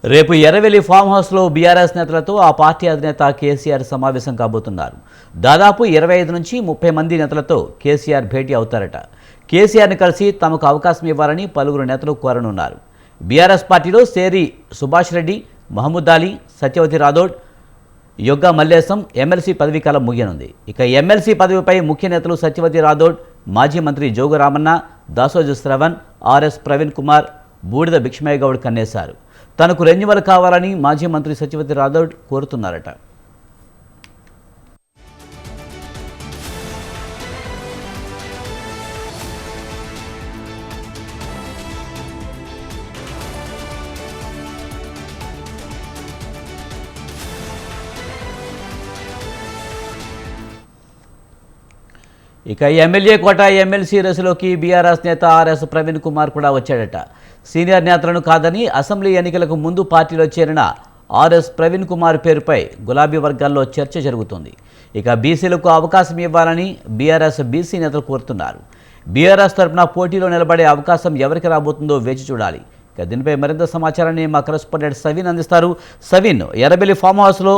రేపు ఎర్రవెల్లి ఫామ్ హౌస్లో బీఆర్ఎస్ నేతలతో ఆ పార్టీ అధినేత కేసీఆర్ సమావేశం కాబోతున్నారు. దాదాపు 25 నుంచి 30 మంది నేతలతో కేసీఆర్ భేటీ అవుతారట. కేసీఆర్ని కలిసి తమకు అవకాశం ఇవ్వాలని పలువురు నేతలు కోరనున్నారు. బీఆర్ఎస్ పార్టీలో సేరి సుభాష్ రెడ్డి, మహమూద్ అలీ, సత్యవతి రాథోడ్, యొగ్గ మల్లేశం ఎమ్మెల్సీ పదవీకాలం ముగియనుంది. ఇక ఎమ్మెల్సీ పదవిపై ముఖ్య నేతలు సత్యవతి రాథోడ్, మాజీ మంత్రి జోగు రామన్న, దాసోజు శ్రవణ్, ఆర్ఎస్ ప్రవీణ్ కుమార్, బూడిద భిక్షమయ్య గౌడ్ కన్నేశారు. తనకు రెన్యువల్ కావాలని మాజీ మంత్రి సత్యవతి రాథోడ్ కోరుతున్నారట. ఇక ఎమ్మెల్యే కోట ఎమ్మెల్సీ రేసులోకి బీఆర్ఎస్ నేత ఆర్ఎస్ ప్రవీణ్ కుమార్ కూడా వచ్చాడట. సీనియర్ నేతలను కాదని అసెంబ్లీ ఎన్నికలకు ముందు పార్టీలో చేరిన ఆర్ఎస్ ప్రవీణ్ కుమార్ పేరుపై గులాబీ వర్గాల్లో చర్చ జరుగుతోంది. ఇక బీసీలకు అవకాశం ఇవ్వాలని బీఆర్ఎస్ బీసీ నేతలు కోరుతున్నారు. బీఆర్ఎస్ తరఫున పోటీలో నిలబడే అవకాశం ఎవరికి రాబోతుందో వేచి చూడాలి. ఇక దీనిపై మరింత సమాచారాన్ని మా కరెస్పాండెంట్ సవిన్ అందిస్తారు. సవిన్, ఎర్రబెల్లి ఫామ్ హౌస్లో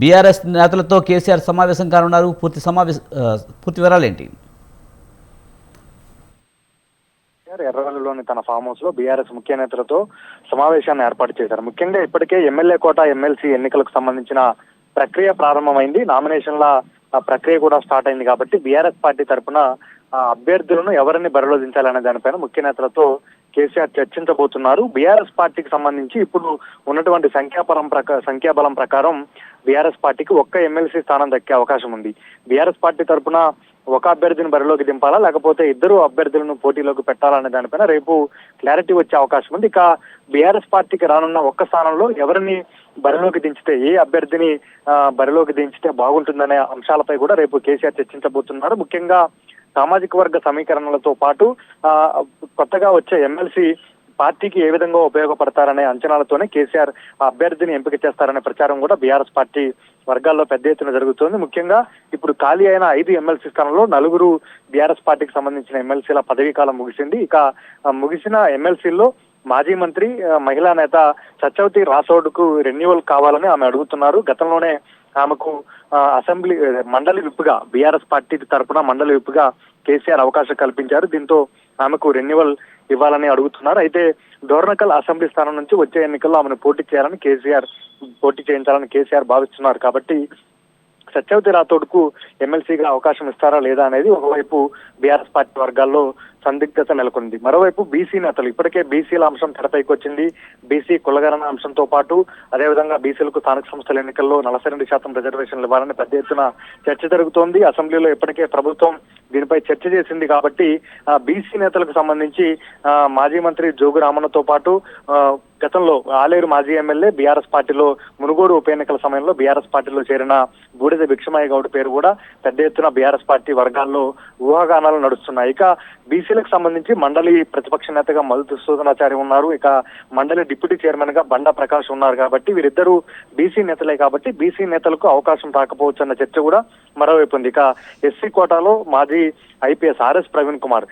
బీఆర్ఎస్ నేతలతో కేసీఆర్ సమావేశం కానున్నారు. పూర్తి వివరాలేంటి? ఎర్రవల్లిలోని తన ఫామ్ హౌస్ లో బీఆర్ఎస్ ముఖ్య నేతలతో సమావేశాన్ని ఏర్పాటు చేశారు. ముఖ్యంగా ఇప్పటికే ఎమ్మెల్యే కోట ఎమ్మెల్సీ ఎన్నికలకు సంబంధించిన ప్రక్రియ ప్రారంభమైంది. నామినేషన్ల ప్రక్రియ కూడా స్టార్ట్ అయింది. కాబట్టి బీఆర్ఎస్ పార్టీ తరఫున అభ్యర్థులను ఎవరిని బరిలో దించాలనే దానిపైన ముఖ్య నేతలతో కేసీఆర్ చర్చించబోతున్నారు. బీఆర్ఎస్ పార్టీకి సంబంధించి ఇప్పుడు ఉన్నటువంటి సంఖ్యాబలం ప్రకారం బీఆర్ఎస్ పార్టీకి ఒక్క ఎమ్మెల్సీ స్థానం దక్కే అవకాశం ఉంది. బీఆర్ఎస్ పార్టీ తరఫున ఒక అభ్యర్థిని బరిలోకి దింపాలా, లేకపోతే ఇద్దరు అభ్యర్థులను పోటీలోకి పెట్టాలనే దానిపైన రేపు క్లారిటీ వచ్చే అవకాశం ఉంది. ఇక బీఆర్ఎస్ పార్టీకి రానున్న ఒక్క స్థానంలో ఎవరిని బరిలోకి దించితే, ఏ అభ్యర్థిని బరిలోకి దించితే బాగుంటుందనే అంశాలపై కూడా రేపు కేసీఆర్ చర్చించబోతున్నారు. ముఖ్యంగా సామాజిక వర్గ సమీకరణలతో పాటు కొత్తగా వచ్చే ఎమ్మెల్సీ పార్టీకి ఏ విధంగా ఉపయోగపడతారనే అంచనాలతోనే కేసీఆర్ అభ్యర్థిని ఎంపిక చేస్తారనే ప్రచారం కూడా బీఆర్ఎస్ పార్టీ వర్గాల్లో పెద్ద ఎత్తున జరుగుతోంది. ముఖ్యంగా ఇప్పుడు ఖాళీ అయిన 5 ఎమ్మెల్సీ స్థానంలో 4 బీఆర్ఎస్ పార్టీకి సంబంధించిన ఎమ్మెల్సీల పదవీ కాలం ముగిసింది. ఇక ముగిసిన ఎమ్మెల్సీల్లో మాజీ మంత్రి, మహిళా నేత సత్యవతి రాథోడ్కు రెన్యువల్ కావాలని ఆమె అడుగుతున్నారు. గతంలోనే ఆమెకు అసెంబ్లీ మండలి విప్పుగా బీఆర్ఎస్ పార్టీ తరఫున మండలి విప్పుగా కేసీఆర్ అవకాశం కల్పించారు. దీంతో ఆమెకు రెన్యువల్ ఇవ్వాలని అడుగుతున్నారు. అయితే డోర్నకల్ అసెంబ్లీ స్థానం నుంచి వచ్చే ఎన్నికల్లో ఆమెను పోటీ చేయించాలని కేసీఆర్ భావిస్తున్నారు. కాబట్టి సత్యవతి రాథోడ్కు ఎమ్మెల్సీగా అవకాశం ఇస్తారా లేదా అనేది ఒకవైపు బీఆర్ఎస్ పార్టీ వర్గాల్లో సందిగ్ధత నెలకొంది. మరోవైపు బీసీ నేతలు ఇప్పటికే బీసీల అంశం తెరపైకి వచ్చింది. బీసీ కులగణన అంశంతో పాటు అదేవిధంగా బీసీలకు స్థానిక సంస్థల ఎన్నికల్లో 42% రిజర్వేషన్లు ఇవ్వాలని పెద్ద ఎత్తున చర్చ జరుగుతోంది. అసెంబ్లీలో ఇప్పటికే ప్రభుత్వం దీనిపై చర్చ చేసింది. కాబట్టి బీసీ నేతలకు సంబంధించి మాజీ మంత్రి జోగు రామన్నతో పాటు గతంలో ఆలేరు మాజీ ఎమ్మెల్యే బీఆర్ఎస్ పార్టీలో మునుగోడు ఉప ఎన్నికల సమయంలో బీఆర్ఎస్ పార్టీలో చేరిన బూడిద భిక్షమయ్య గౌడ్ పేరు కూడా పెద్ద ఎత్తున బీఆర్ఎస్ పార్టీ వర్గాల్లో ఊహాగానాలు నడుస్తున్నాయి. ఇక బీసీలకు సంబంధించి మండలి ప్రతిపక్ష నేతగా మధుసూదనాచారి ఉన్నారు. ఇక మండలి డిప్యూటీ చైర్మన్ గా బండా ప్రకాష్ ఉన్నారు. కాబట్టి వీరిద్దరూ బీసీ నేతలే. కాబట్టి బీసీ నేతలకు అవకాశం రాకపోవచ్చు అన్న చర్చ కూడా మరోవైపు ఉంది. ఇక ఎస్సీ కోటాలో మాజీ IPS RS Praveen Kumar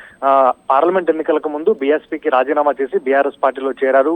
parliament ఎన్నికలకు ముందు బీఎస్పీకి రాజీనామా చేసి బీఆర్ఎస్ పార్టీలో చేరారు.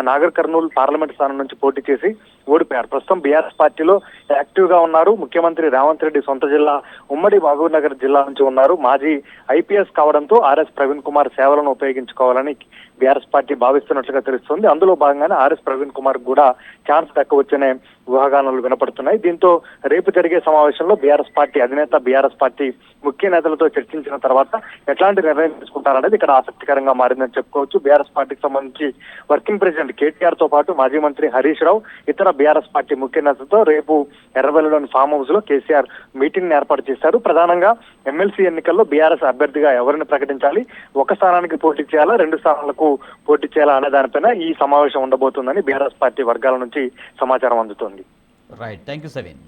నాగర్ కర్నూలు పార్లమెంట్ స్థానం నుంచి పోటీ చేసి ఓడిపోయారు. ప్రస్తుతం బీఆర్ఎస్ పార్టీలో యాక్టివ్ గా ఉన్నారు. ముఖ్యమంత్రి రేవంత్ రెడ్డి సొంత జిల్లా ఉమ్మడి మహబూబ్ నగర్ జిల్లా నుంచి ఉన్నారు. మాజీ ఐపీఎస్ కావడంతో ఆర్ఎస్ ప్రవీణ్ కుమార్ సేవలను ఉపయోగించుకోవాలని బీఆర్ఎస్ పార్టీ భావిస్తున్నట్లుగా తెలుస్తుంది. అందులో భాగంగానే ఆర్ఎస్ ప్రవీణ్ కుమార్ కూడా ఛాన్స్ దక్కవచ్చనే ఊహాగానాలు వినపడుతున్నాయి. దీంతో రేపు జరిగే సమావేశంలో బీఆర్ఎస్ పార్టీ అధినేత బీఆర్ఎస్ పార్టీ ముఖ్య నేతలతో చర్చించిన తర్వాత ఎట్లాంటి నిర్ణయం తీసుకుంటారనేది ఇక్కడ ఆసక్తికరంగా మారిందని చెప్పుకోవచ్చు. బీఆర్ఎస్ పార్టీకి సంబంధించి వర్కింగ్ ప్రెసిడెంట్ కేటీఆర్ తో పాటు మాజీ మంత్రి హరీష్ రావు, ఇతర బీఆర్ఎస్ పార్టీ ముఖ్య నేతలతో రేపు ఎర్రవెల్లిలోని ఫామ్ హౌస్ లో కేసీఆర్ మీటింగ్ ఏర్పాటు చేశారు. ప్రధానంగా ఎమ్మెల్సీ ఎన్నికల్లో బీఆర్ఎస్ అభ్యర్థిగా ఎవరిని ప్రకటించాలి, ఒక స్థానానికి పోటీ చేయాలా, 2 స్థానాలకు పోటీ చేయాలా అనే దానిపైన ఈ సమావేశం ఉండబోతుందని బీఆర్ఎస్ పార్టీ వర్గాల నుంచి సమాచారం అందుతోంది. Right, thank you సవిన్.